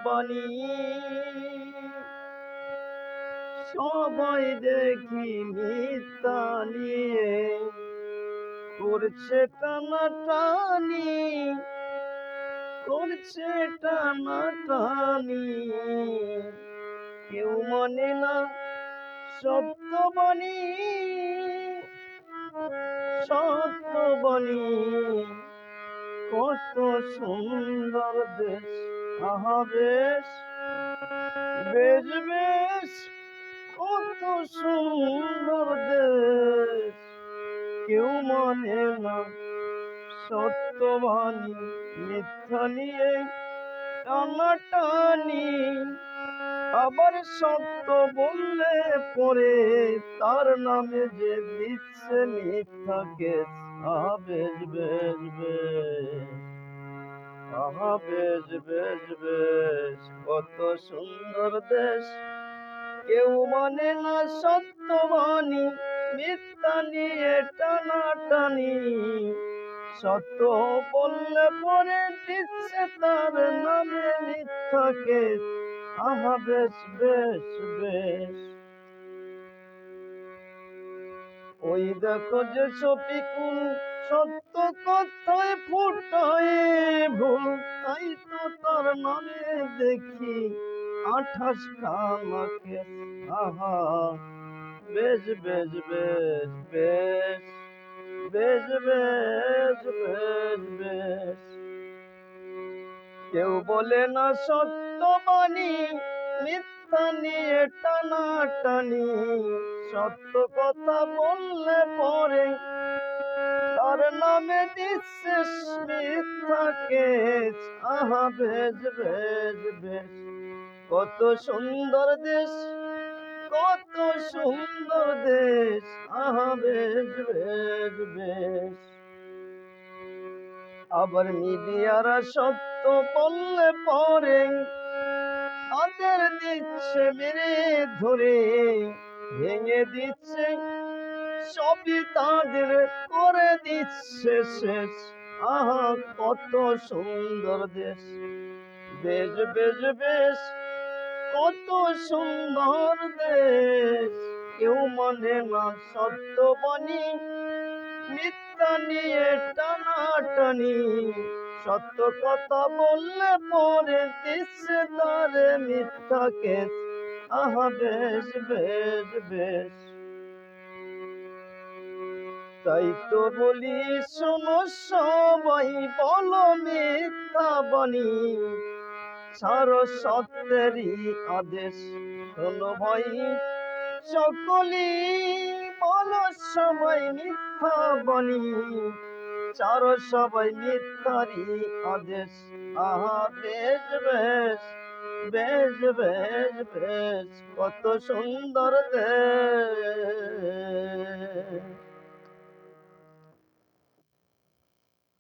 বাণী সবাই দেখি মিথ্যা নিয়ে করছে টানাটানি, করছে টানাটানি। কেউ মানে না সত্যবাণী, সত্যবাণী। কত সুন্দর দেশ, আহা বেশ বেশ বেশ, কত সুন্দর দেশ। কেউ মানে না সত্যবাণী, মিথ্যা নিয়ে টানাটানি। আবার সত্য বললে পরে তার নামে যে দিচ্ছে মিথ্যা কেস। আহা বেশ বেশ বেশ, আহা বেশ বেশ বেশ, কত সুন্দর দেশ। কেউ মানে না সত্যবাণী, মিথ্যা নিয়ে টানাটানি। সত্য বললে পরে দিচ্ছে তার নামে মিথ্যা কেস। আহা বেশ বেশ বেশ। ওই দেখো যে শফিকুল সত্য কথায় ফুটায় ভুল, তাই তো তার নামে দেখি 28 খানা কেস। আহা বেশ বেশ বেশ বেশ, বেশ বেশ বেশ বেশ। কেউ বলে না সত্যবাণী, মিথ্যা নিয়ে টানাটানি। সত্য কথা বললে পরে তার নামে দিচ্ছে মিথ্যা কেস। আহা বেশ বেশ বেশ, কত সুন্দর দেশ, কত সুন্দর দেশ। আহা বেশ বেশ বেশ। আবার মিডিয়ারা সত্য বললে পরে তাদের দিচ্ছে মেরে ধরে, ভেঙে দিচ্ছে সবই তাদের, করে দিচ্ছে শেষ। আহা কত সুন্দর দেশ, বেশ বেশ বেশ, কত সুন্দর দেশ। কেউ মানে না সত্যবাণী, মিথ্যা নিয়ে টানাটানি। সত্য কথা বললে পরে দিচ্ছে তারে মিথ্যা কেস। আহা বেশ বেশ বেশ। তাই তো বলি শোনো সবাই, বলো মিথ্যা বাণী, ছাড়ো সত্যেরই আদেশ। শোনো ভাই সকলি, বলো সবাই মিথ্যা বাণী, ছাড়ো সবাই মিথ্যারই আদেশ। আহা বেশ বেশ বেশ বেশ বেশ, কত সুন্দর দেশ।